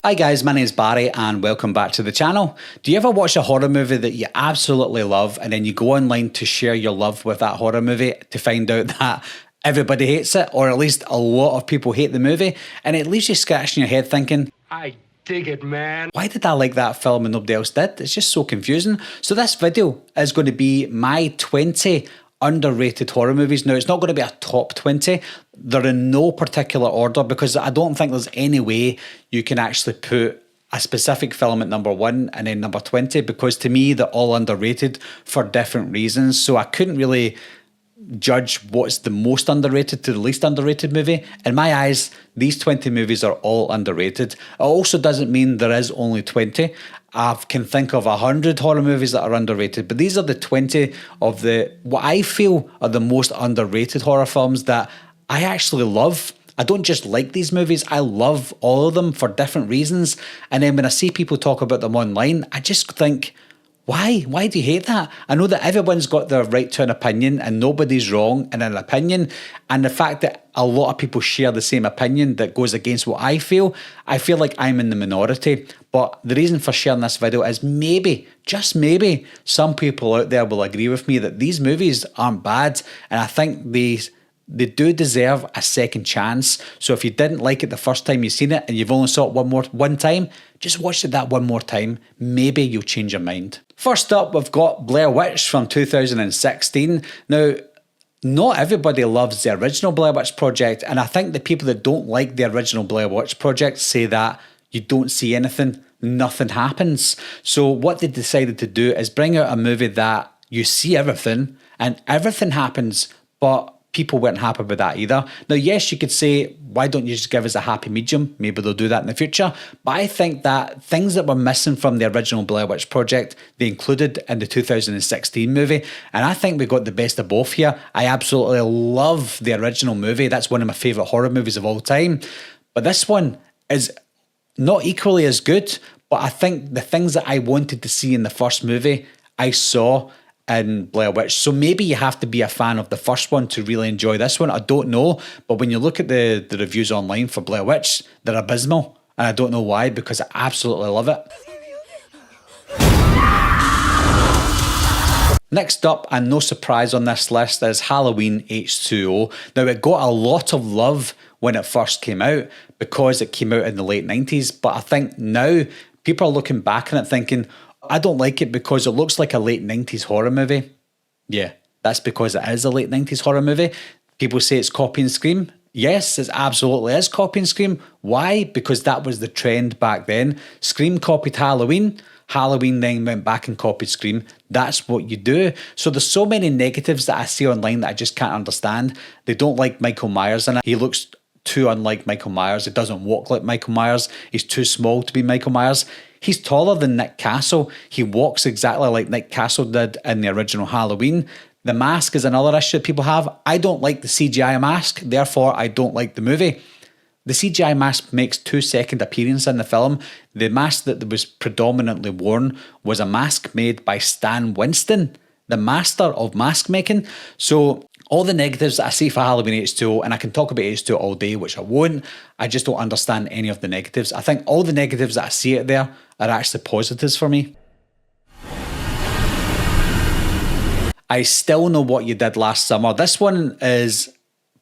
Hi guys, my name is Barry and welcome back to the channel. Do you ever watch a horror movie that you absolutely love and then you go online to share your love with that horror movie to find out that everybody hates it, or at least a lot of people hate the movie, and it leaves you scratching your head thinking, I dig it, man. why did I like that film and nobody else did? It's just so confusing. So this video is going to be my 20 underrated horror movies. Now, it's not going to be a top 20. They're in no particular order because I don't think there's any way you can actually put a specific film at number 1 and then number 20, because to me, they're all underrated for different reasons. So I couldn't really judge what's the most underrated to the least underrated movie. In my eyes, these 20 movies are all underrated. It also doesn't mean there is only 20. I can think of 100 horror movies that are underrated, but these are the 20 of the what I feel are the most underrated horror films that I actually love. I don't just like these movies, I love all of them for different reasons. And then when I see people talk about them online, I just think, why? Why do you hate that? I know that everyone's got their right to an opinion and nobody's wrong in an opinion. And the fact that a lot of people share the same opinion that goes against what I feel like I'm in the minority. But the reason for sharing this video is maybe, just maybe, some people out there will agree with me that these movies aren't bad. And I think they do deserve a second chance. So if you didn't like it the first time you've seen it and you've only saw it one time, just watch it that one more time. Maybe you'll change your mind. First up, we've got Blair Witch from 2016. Now, not everybody loves the original Blair Witch Project, and I think the people that don't like the original Blair Witch Project say that you don't see anything, nothing happens. So what they decided to do is bring out a movie that you see everything and everything happens, but people weren't happy with that either. Now, yes, you could say, why don't you just give us a happy medium? Maybe they'll do that in the future. But I think that things that were missing from the original Blair Witch Project, they included in the 2016 movie. And I think we got the best of both here. I absolutely love the original movie. That's one of my favourite horror movies of all time. But this one is not equally as good. But I think the things that I wanted to see in the first movie, I saw in Blair Witch. So maybe you have to be a fan of the first one to really enjoy this one. I don't know. But when you look at the reviews online for Blair Witch, they're abysmal. And I don't know why, because I absolutely love it. Next up, and no surprise on this list, is Halloween H2O. Now, it got a lot of love when it first came out because it came out in the late 90s. But I think now people are looking back on it thinking, I don't like it because it looks like a late 90s horror movie. Yeah, that's because it is a late 90s horror movie. People say it's copying Scream. Yes, it absolutely is copying Scream. Why? Because that was the trend back then. Scream copied Halloween. Halloween then went back and copied Scream. That's what you do. So there's so many negatives that I see online that I just can't understand. They don't like Michael Myers in it. He looks too unlike Michael Myers. He doesn't walk like Michael Myers. He's too small to be Michael Myers. He's taller than Nick Castle. He walks exactly like Nick Castle did in the original Halloween. The mask is another issue that people have. I don't like the CGI mask, therefore I don't like the movie. The CGI mask makes 2-second appearance in the film. The mask that was predominantly worn was a mask made by Stan Winston, the master of mask making. So all the negatives that I see for Halloween H2O, and I can talk about H2O all day, which I won't, I just don't understand any of the negatives. I think all the negatives that I see out there are actually positives for me. I Still Know What You Did Last Summer. This one is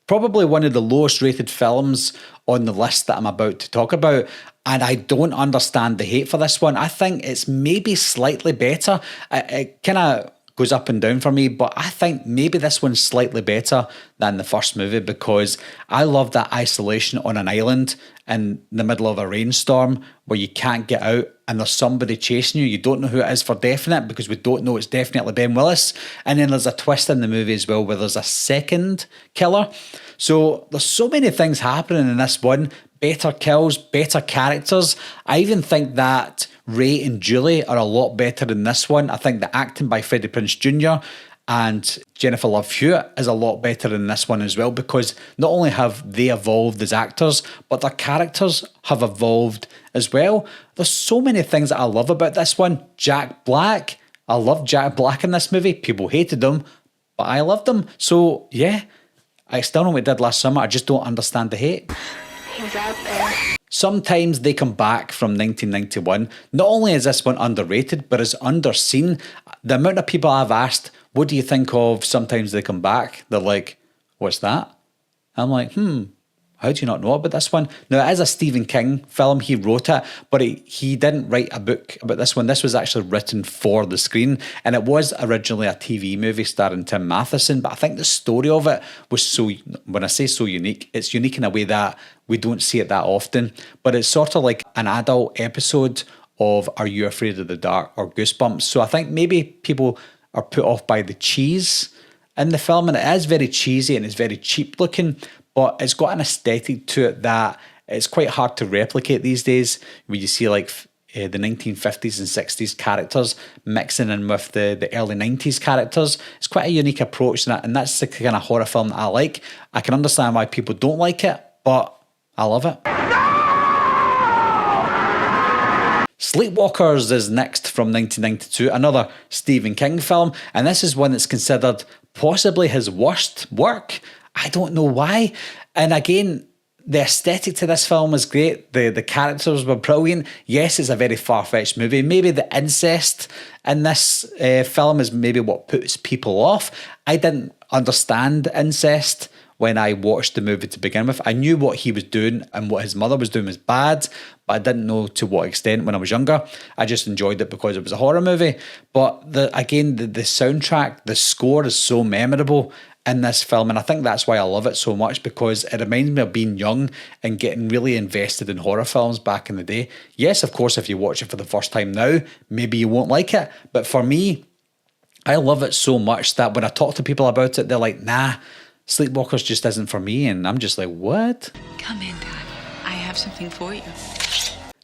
probably one of the lowest rated films on the list that I'm about to talk about. And I don't understand the hate for this one. I think it's maybe slightly better. It kind of goes up and down for me, but I think maybe this one's slightly better than the first movie because I love that isolation on an island in the middle of a rainstorm where you can't get out and there's somebody chasing you. You don't know who it is for definite because we don't know it's definitely Ben Willis. And then there's a twist in the movie as well where there's a second killer. So there's so many things happening in this one. Better kills, better characters. I even think that Ray and Julie are a lot better in this one. I think the acting by Freddie Prinze Jr. and Jennifer Love Hewitt is a lot better in this one as well because not only have they evolved as actors, but their characters have evolved as well. There's so many things that I love about this one. Jack Black. I love Jack Black in this movie. People hated him, but I loved him. So yeah, I Still Know What We Did Last Summer. I just don't understand the hate. He was out there. Sometimes they come back from 1991. Not only is this one underrated, but it's underseen. The amount of people I've asked, what do you think of Sometimes They Come Back? They're like, what's that? I'm like, how do you not know about this one? Now, it is a Stephen King film. He wrote it, but he didn't write a book about this one. This was actually written for the screen, and it was originally a TV movie starring Tim Matheson, but I think the story of it was so, when I say so unique, it's unique in a way that we don't see it that often, but it's sort of like an adult episode of Are You Afraid of the Dark or Goosebumps. So I think maybe people are put off by the cheese in the film, and it is very cheesy and it's very cheap looking, but it's got an aesthetic to it that it's quite hard to replicate these days, where you see like the 1950s and 60s characters mixing in with the early 90s characters. It's quite a unique approach, and that's the kind of horror film that I like. I can understand why people don't like it, but I love it. Sleepwalkers is next from 1992, another Stephen King film, and this is one that's considered possibly his worst work. I don't know why. And again, the aesthetic to this film was great. The characters were brilliant. Yes, it's a very far-fetched movie. Maybe the incest in this film is maybe what puts people off. I didn't understand incest when I watched the movie to begin with. I knew what he was doing and what his mother was doing was bad, but I didn't know to what extent when I was younger. I just enjoyed it because it was a horror movie. But the soundtrack, the score is so memorable in this film, and I think that's why I love it so much, because it reminds me of being young and getting really invested in horror films back in the day. Yes, of course, if you watch it for the first time now, maybe you won't like it, but for me, I love it so much that when I talk to people about it, they're like, nah, Sleepwalkers just isn't for me, and I'm just like, what? Come in, Dad. I have something for you.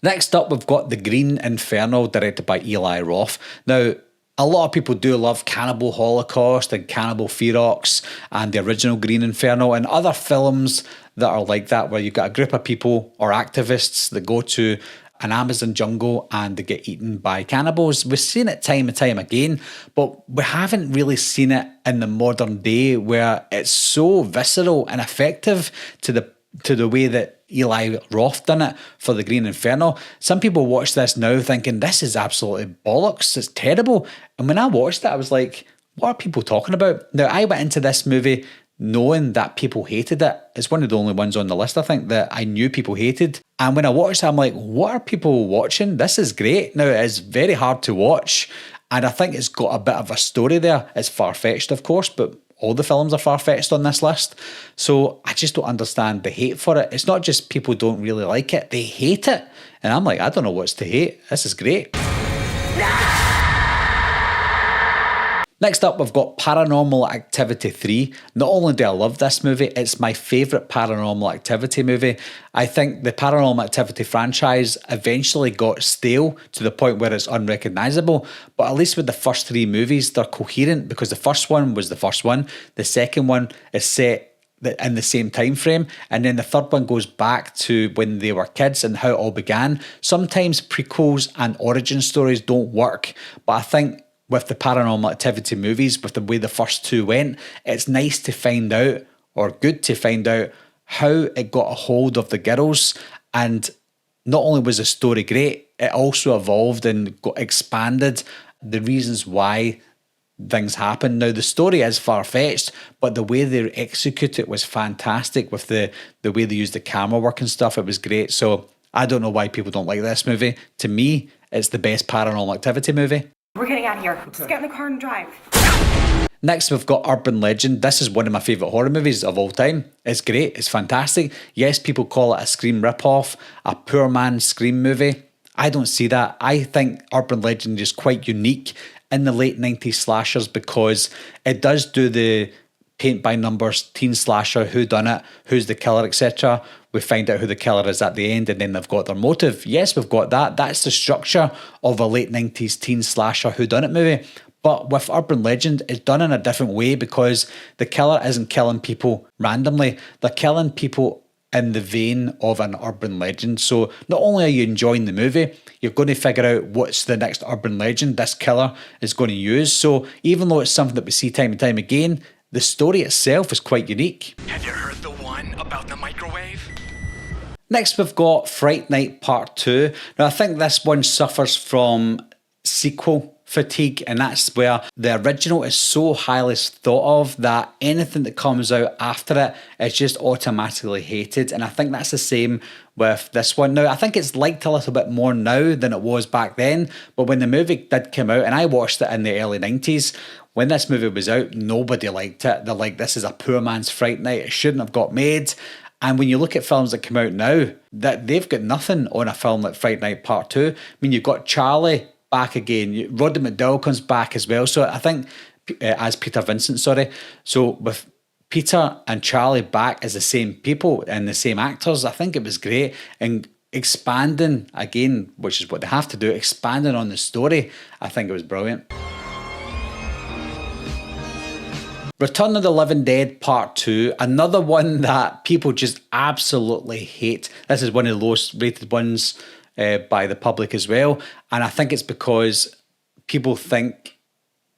Next up, we've got The Green Inferno, directed by Eli Roth. Now, a lot of people do love Cannibal Holocaust and Cannibal Ferox and the original Green Inferno and other films that are like that, where you've got a group of people or activists that go to an Amazon jungle and they get eaten by cannibals. We've seen it time and time again, but we haven't really seen it in the modern day where it's so visceral and effective to the way that Eli Roth done it for The Green Inferno. Some people watch this now thinking, this is absolutely bollocks, it's terrible. And when I watched it, I was like, what are people talking about? Now, I went into this movie knowing that people hated it. It's one of the only ones on the list, I think, that I knew people hated. And when I watched it, I'm like, what are people watching? This is great. Now, it is very hard to watch, and I think it's got a bit of a story there. It's far-fetched, of course, but all the films are far-fetched on this list. So I just don't understand the hate for it. It's not just people don't really like it, they hate it. And I'm like, I don't know what's to hate. This is great. Next up, we've got Paranormal Activity 3. Not only do I love this movie, it's my favourite Paranormal Activity movie. I think the Paranormal Activity franchise eventually got stale to the point where it's unrecognisable, but at least with the first three movies, they're coherent, because the first one was the first one, the second one is set in the same time frame, and then the third one goes back to when they were kids and how it all began. Sometimes prequels and origin stories don't work, but I think with the Paranormal Activity movies, with the way the first two went, it's nice to find out, or good to find out, how it got a hold of the girls. And not only was the story great, it also evolved and got expanded the reasons why things happen. Now, the story is far-fetched, but the way they execute it was fantastic, with the way they used the camera work and stuff. It was great. So I don't know why people don't like this movie. To me, it's the best Paranormal Activity movie. We're getting out of here. Just get in the car and drive. Next, we've got Urban Legend. This is one of my favourite horror movies of all time. It's great. It's fantastic. Yes, people call it a Scream ripoff, a poor man's Scream movie. I don't see that. I think Urban Legend is quite unique in the late 90s slashers, because it does do the paint by numbers teen slasher, who done it, who's the killer, etc. We find out who the killer is at the end, and then they've got their motive. Yes, we've got that. That's the structure of a late 90s teen slasher whodunit movie. But with Urban Legend, it's done in a different way, because the killer isn't killing people randomly. They're killing people in the vein of an urban legend. So not only are you enjoying the movie, you're going to figure out what's the next urban legend this killer is going to use. So even though it's something that we see time and time again, the story itself is quite unique. Have you heard the one about the microwave? Next, we've got Fright Night Part 2. Now, I think this one suffers from sequel fatigue, and that's where the original is so highly thought of that anything that comes out after it is just automatically hated. And I think that's the same with this one. Now, I think it's liked a little bit more now than it was back then, but when the movie did come out, and I watched it in the early 90s, when this movie was out, nobody liked it. They're like, this is a poor man's Fright Night, it shouldn't have got made. And when you look at films that come out now, that they've got nothing on a film like Fright Night Part 2. I mean, you've got Charlie back again. Roddy McDowall comes back as well. So I think, as Peter Vincent, sorry. So with Peter and Charlie back as the same people and the same actors, I think it was great. And expanding again, which is what they have to do, expanding on the story, I think it was brilliant. Return of the Living Dead Part 2, another one that people just absolutely hate. This is one of the lowest rated ones by the public as well. And I think it's because people think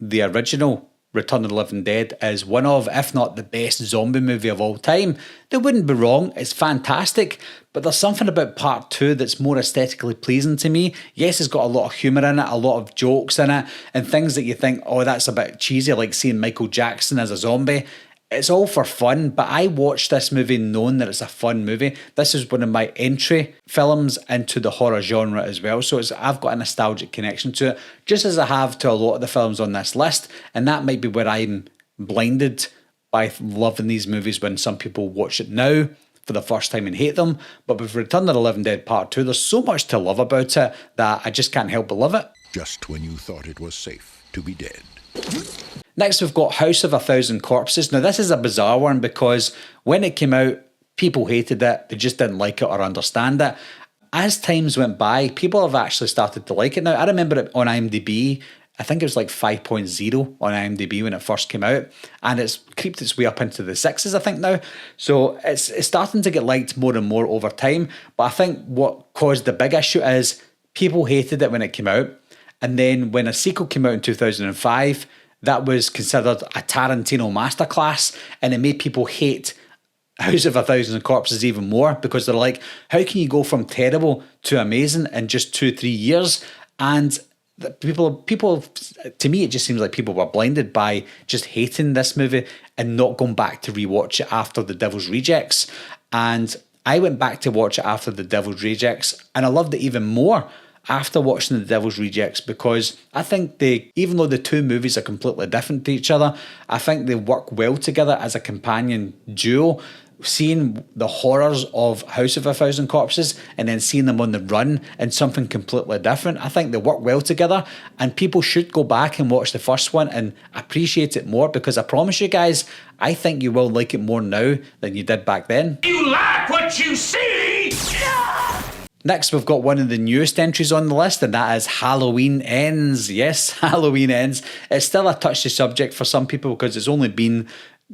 the original Return of the Living Dead is one of, if not the best zombie movie of all time. They wouldn't be wrong, it's fantastic, but there's something about Part 2 that's more aesthetically pleasing to me. Yes, it's got a lot of humour in it, a lot of jokes in it, and things that you think, oh, that's a bit cheesy, like seeing Michael Jackson as a zombie. It's all for fun, but I watched this movie knowing that it's a fun movie. This is one of my entry films into the horror genre as well, so I've got a nostalgic connection to it, just as I have to a lot of the films on this list, and that might be where I'm blinded by loving these movies when some people watch it now for the first time and hate them. But with Return of the Living Dead Part 2, there's so much to love about it that I just can't help but love it. Just when you thought it was safe to be dead. Next, we've got House of a Thousand Corpses. Now, this is a bizarre one because when it came out, people hated it. They just didn't like it or understand it. As times went by, people have actually started to like it now. I remember it on IMDb. I think it was like 5.0 on IMDb when it first came out. And it's creeped its way up into the 6s, I think, now. So it's starting to get liked more and more over time. But I think what caused the big issue is people hated it when it came out. And then when a sequel came out in 2005, that was considered a Tarantino masterclass, and it made people hate House of a Thousand Corpses even more because they're like, how can you go from terrible to amazing in just 2-3 years? And people, to me, it just seems like people were blinded by just hating this movie and not going back to rewatch it after The Devil's Rejects. And I went back to watch it after The Devil's Rejects, and I loved it even more after watching The Devil's Rejects because I think even though the two movies are completely different to each other, I think they work well together as a companion duo. Seeing the horrors of House of a Thousand Corpses and then seeing them on the run in something completely different, I think they work well together, and people should go back and watch the first one and appreciate it more because I promise you guys, I think you will like it more now than you did back then. You like what you see! Next, we've got one of the newest entries on the list, and that is Halloween Ends. Yes, Halloween Ends. It's still a touchy subject for some people because it's only been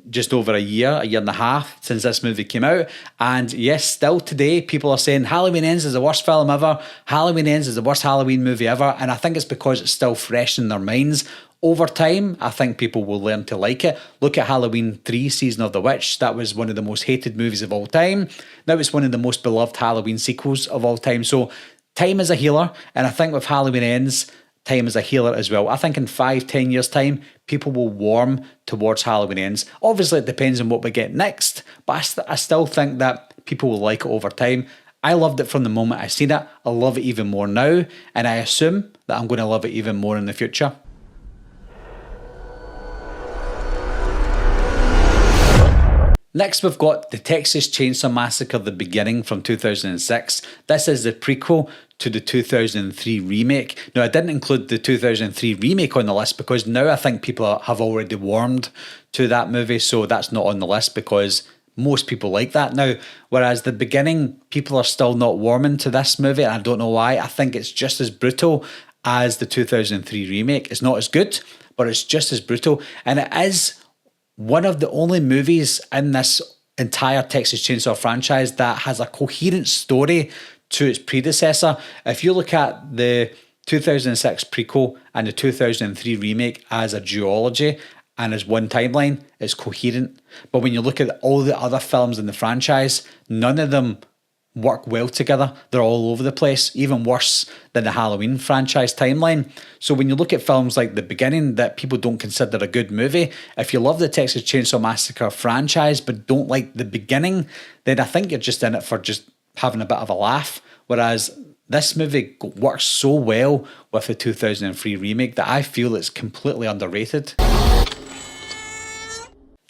just over a year and a half since this movie came out. And yes, still today, people are saying Halloween Ends is the worst film ever. Halloween Ends is the worst Halloween movie ever. And I think it's because it's still fresh in their minds. Over time, I think people will learn to like it. Look at Halloween 3, Season of the Witch. That was one of the most hated movies of all time. Now it's one of the most beloved Halloween sequels of all time. So time is a healer. And I think with Halloween Ends, time is a healer as well. I think in 5-10 years' time, people will warm towards Halloween Ends. Obviously, it depends on what we get next, but I still think that people will like it over time. I loved it from the moment I seen it. I love it even more now, and I assume that I'm going to love it even more in the future. Next, we've got the Texas Chainsaw Massacre: The Beginning from 2006. This is the prequel to the 2003 remake. Now, I didn't include the 2003 remake on the list because now I think people have already warmed to that movie, so that's not on the list because most people like that now. Whereas The Beginning, people are still not warming to this movie, and I don't know why. I think it's just as brutal as the 2003 remake. It's not as good, but it's just as brutal, and it is one of the only movies in this entire Texas Chainsaw franchise that has a coherent story to its predecessor. If you look at the 2006 prequel and the 2003 remake as a duology and as one timeline, it's coherent. But when you look at all the other films in the franchise, none of them work well together. They're all over the place, even worse than the Halloween franchise timeline. So when you look at films like The Beginning that people don't consider a good movie, if you love the Texas Chainsaw Massacre franchise but don't like The Beginning, then I think you're just in it for just having a bit of a laugh. Whereas this movie works so well with the 2003 remake that I feel it's completely underrated.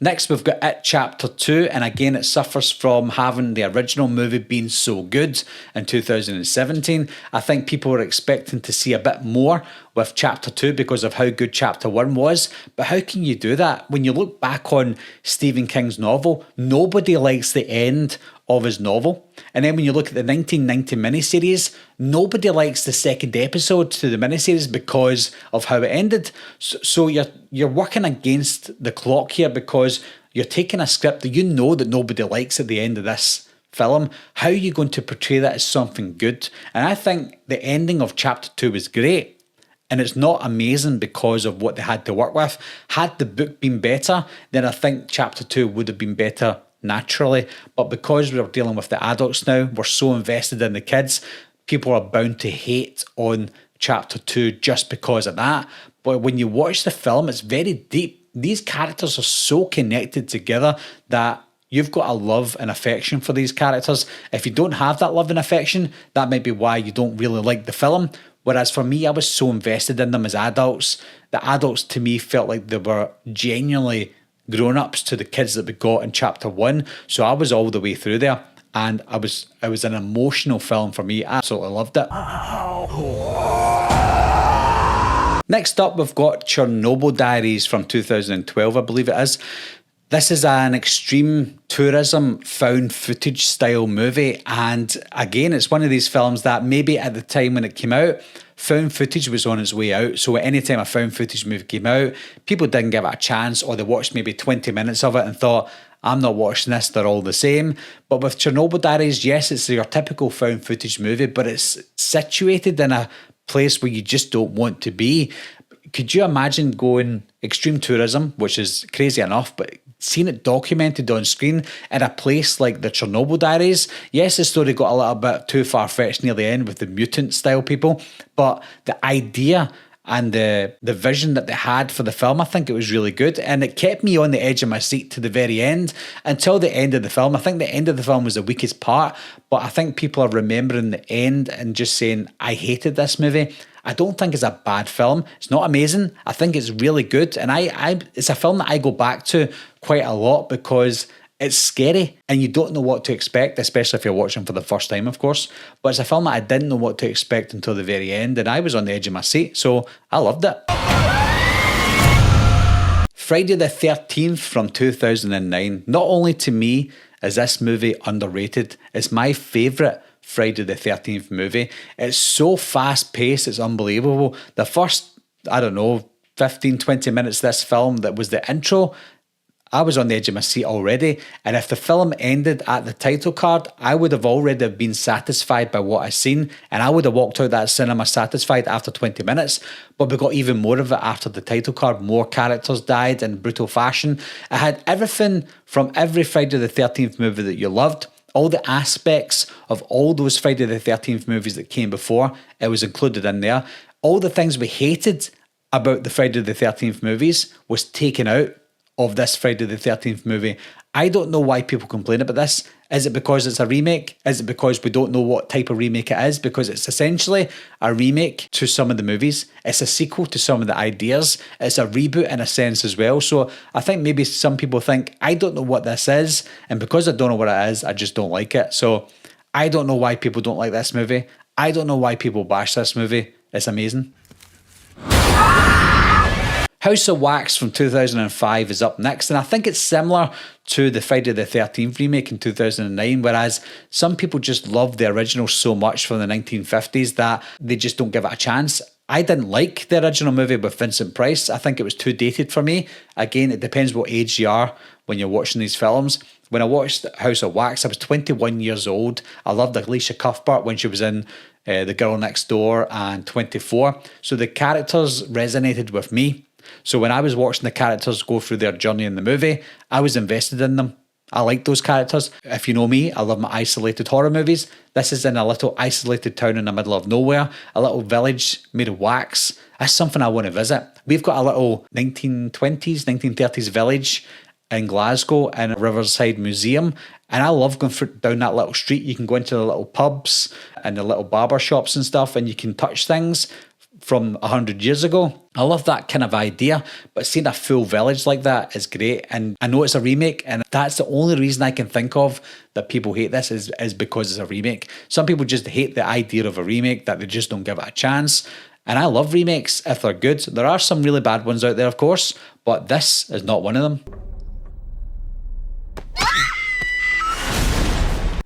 Next, we've got It Chapter 2, and again, it suffers from having the original movie being so good in 2017. I think people were expecting to see a bit more with Chapter 2 because of how good Chapter 1 was, but how can you do that? When you look back on Stephen King's novel, nobody likes the end of his novel. And then when you look at the 1990 miniseries, nobody likes the second episode to the miniseries because of how it ended. So you're working against the clock here because you're taking a script that you know that nobody likes at the end of this film. How are you going to portray that as something good? And I think the ending of Chapter 2 was great. And it's not amazing because of what they had to work with. Had the book been better, then I think Chapter 2 would have been better naturally, but because we're dealing with the adults now, we're so invested in the kids, people are bound to hate on Chapter 2 just because of that. But when you watch the film, it's very deep. These characters are so connected together that you've got a love and affection for these characters. If you don't have that love and affection, that might be why you don't really like the film. Whereas for me, I was so invested in them as adults. The adults to me felt like they were genuinely grown-ups to the kids that we got in Chapter 1. So I was all the way through there, and it was an emotional film for me. I absolutely loved it. Next up, we've got Chernobyl Diaries from 2012, I believe it is. This is an extreme tourism found footage style movie, and again, it's one of these films that maybe at the time when it came out, found footage was on its way out. So at any time a found footage movie came out, people didn't give it a chance, or they watched maybe 20 minutes of it and thought, I'm not watching this, they're all the same. But with Chernobyl Diaries, yes, it's your typical found footage movie, but it's situated in a place where you just don't want to be. Could you imagine going extreme tourism, which is crazy enough, but seeing it documented on screen in a place like the Chernobyl Diaries? Yes, the story got a little bit too far-fetched near the end with the mutant style people, but the idea and the vision that they had for the film, I think it was really good, and it kept me on the edge of my seat to the very end, until the end of the film. I think the end of the film was the weakest part, but I think people are remembering the end and just saying, I hated this movie. I don't think it's a bad film. It's not amazing. I think it's really good. And it's a film that I go back to quite a lot because it's scary and you don't know what to expect, especially if you're watching for the first time, of course. But it's a film that I didn't know what to expect until the very end, and I was on the edge of my seat, so I loved it. Friday the 13th from 2009. Not only to me is this movie underrated, it's my favourite Friday the 13th movie. It's so fast paced, it's unbelievable. The first, 15, 20 minutes of this film that was the intro, I was on the edge of my seat already. And if the film ended at the title card, I would have already been satisfied by what I've seen, and I would have walked out that cinema satisfied after 20 minutes. But we got even more of it after the title card. More characters died in brutal fashion. It had everything from every Friday the 13th movie that you loved. All the aspects of all those Friday the 13th movies that came before, it was included in there. All the things we hated about the Friday the 13th movies was taken out of this Friday the 13th movie. I don't know why people complain about this. Is it because it's a remake? Is it because we don't know what type of remake it is? Because it's essentially a remake to some of the movies. It's a sequel to some of the ideas. It's a reboot in a sense as well. So I think maybe some people think, I don't know what this is, and because I don't know what it is, I just don't like it. So I don't know why people don't like this movie. I don't know why people bash this movie. It's amazing. House of Wax from 2005 is up next, and I think it's similar to the Friday the 13th remake in 2009, whereas some people just love the original so much from the 1950s that they just don't give it a chance. I didn't like the original movie with Vincent Price. I think it was too dated for me. Again, it depends what age you are when you're watching these films. When I watched House of Wax, I was 21 years old. I loved Alicia Cuthbert when she was in The Girl Next Door and 24. So the characters resonated with me. So when I was watching the characters go through their journey in the movie, I was invested in them. I like those characters. If you know me, I love my isolated horror movies. This is in a little isolated town in the middle of nowhere, a little village made of wax. That's something I want to visit. We've got a little 1920s, 1930s village in Glasgow in a Riverside Museum. And I love going down that little street. You can go into the little pubs and the little barber shops and stuff, and you can touch things from 100 years ago. I love that kind of idea, but seeing a full village like that is great. And I know it's a remake, and that's the only reason I can think of that people hate this is because it's a remake. Some people just hate the idea of a remake, that they just don't give it a chance. And I love remakes if they're good. There are some really bad ones out there, of course, but this is not one of them.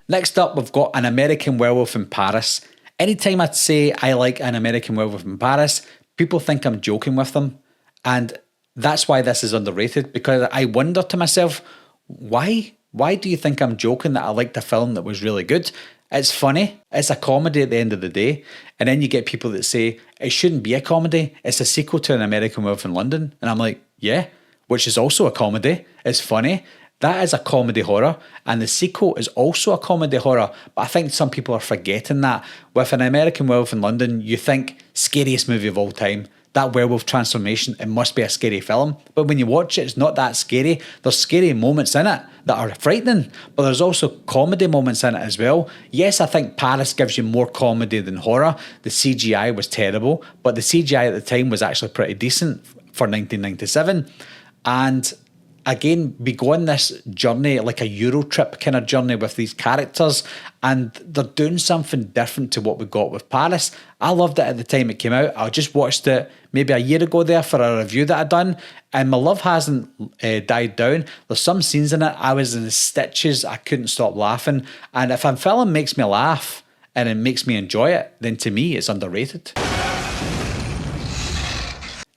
Next up, we've got An American Werewolf in Paris. Anytime I'd say I like An American Werewolf in Paris, people think I'm joking with them. And that's why this is underrated, because I wonder to myself, why do you think I'm joking that I liked a film that was really good? It's funny. It's a comedy at the end of the day. And then you get people that say, it shouldn't be a comedy. It's a sequel to An American Werewolf in London. And I'm like, yeah, which is also a comedy. It's funny. That is a comedy horror, and the sequel is also a comedy horror, but I think some people are forgetting that. With An American Werewolf in London, you think, scariest movie of all time. That werewolf transformation, it must be a scary film. But when you watch it, it's not that scary. There's scary moments in it that are frightening, but there's also comedy moments in it as well. Yes, I think Paris gives you more comedy than horror. The CGI was terrible, but the CGI at the time was actually pretty decent for 1997. And again, we go on this journey, like a Euro trip kind of journey with these characters, and they're doing something different to what we got with Paris. I loved it at the time it came out. I just watched it maybe a year ago there for a review that I'd done, and my love hasn't died down. There's some scenes in it, I was in stitches, I couldn't stop laughing. And if a film makes me laugh and it makes me enjoy it, then to me it's underrated.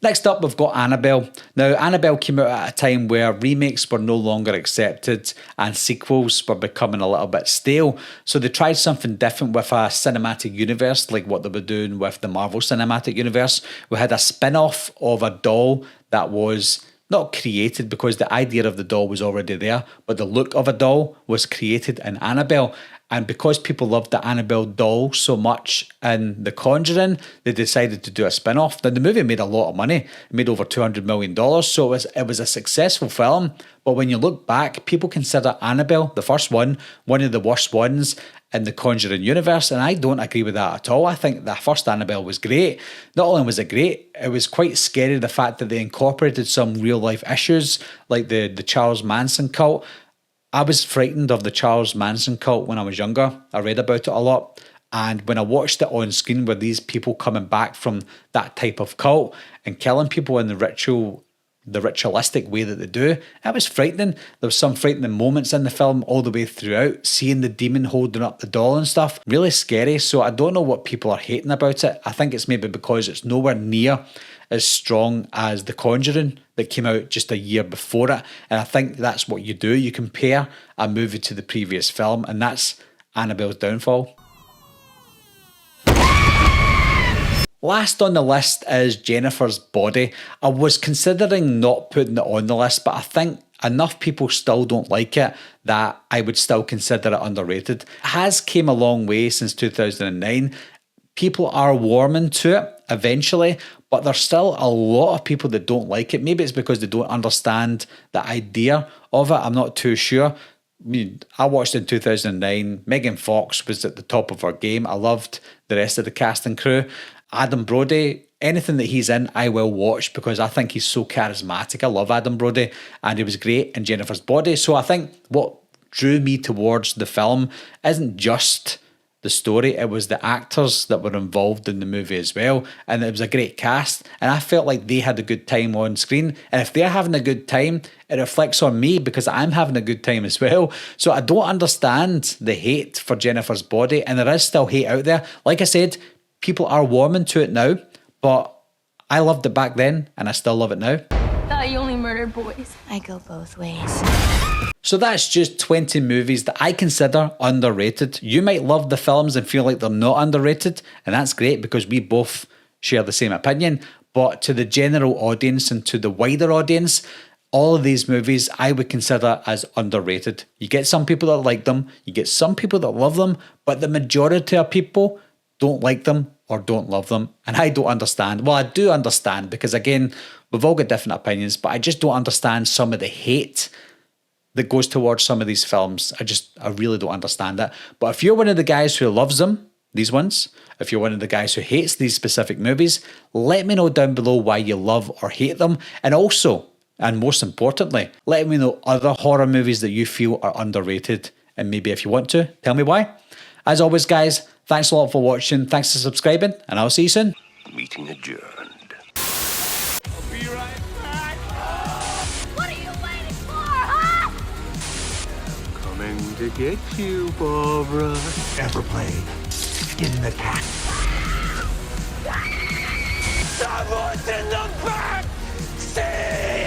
Next up, we've got Annabelle. Now, Annabelle came out at a time where remakes were no longer accepted and sequels were becoming a little bit stale. So they tried something different with a cinematic universe, like what they were doing with the Marvel Cinematic Universe. We had a spin-off of a doll that was not created because the idea of the doll was already there, but the look of a doll was created in Annabelle. And because people loved the Annabelle doll so much in The Conjuring, they decided to do a spin-off. Now, the movie made a lot of money. It made over $200 million, so it was a successful film. But when you look back, people consider Annabelle, the first one of the worst ones in the Conjuring universe, and I don't agree with that at all. I think the first Annabelle was great. Not only was it great, it was quite scary, the fact that they incorporated some real-life issues, like the Charles Manson cult. I was frightened of the Charles Manson cult when I was younger. I read about it a lot. And when I watched it on screen with these people coming back from that type of cult and killing people in the ritualistic way that they do, it was frightening. There was some frightening moments in the film all the way throughout, seeing the demon holding up the doll and stuff. Really scary. So I don't know what people are hating about it. I think it's maybe because it's nowhere near as strong as The Conjuring that came out just a year before it. And I think that's what you do. You compare a movie to the previous film, and that's Annabelle's downfall. Last on the list is Jennifer's Body. I was considering not putting it on the list, but I think enough people still don't like it that I would still consider it underrated. It has came a long way since 2009. People are warming to it eventually, but there's still a lot of people that don't like it. Maybe it's because they don't understand the idea of it. I'm not too sure. I watched it in 2009. Megan Fox was at the top of her game. I loved the rest of the cast and crew. Adam Brody, anything that he's in, I will watch because I think he's so charismatic. I love Adam Brody, and he was great in Jennifer's Body. So I think what drew me towards the film isn't just the story, it was the actors that were involved in the movie as well, and it was a great cast, and I felt like they had a good time on screen. And if they're having a good time, it reflects on me because I'm having a good time as well. So I don't understand the hate for Jennifer's Body, and there is still hate out there. Like I said, people are warming to it now, but I loved it back then and I still love it now. Thought you only murdered boys. I go both ways. So that's just 20 movies that I consider underrated. You might love the films and feel like they're not underrated, and that's great because we both share the same opinion. But to the general audience and to the wider audience, all of these movies I would consider as underrated. You get some people that like them, you get some people that love them, but the majority of people don't like them or don't love them. And I don't understand. Well, I do understand because, again, we've all got different opinions, but I just don't understand some of the hate that goes towards some of these films. I really don't understand that. But if you're one of the guys who loves them, these ones, if you're one of the guys who hates these specific movies, let me know down below why you love or hate them. And also, and most importantly, let me know other horror movies that you feel are underrated. And maybe if you want to, tell me why. As always, guys, thanks a lot for watching. Thanks for subscribing, and I'll see you soon. Meeting adjourned. I'll be right back. What are you waiting for, huh? Coming to get you, Barbara. Ever play Skin the Cat? Someone's in the back seat!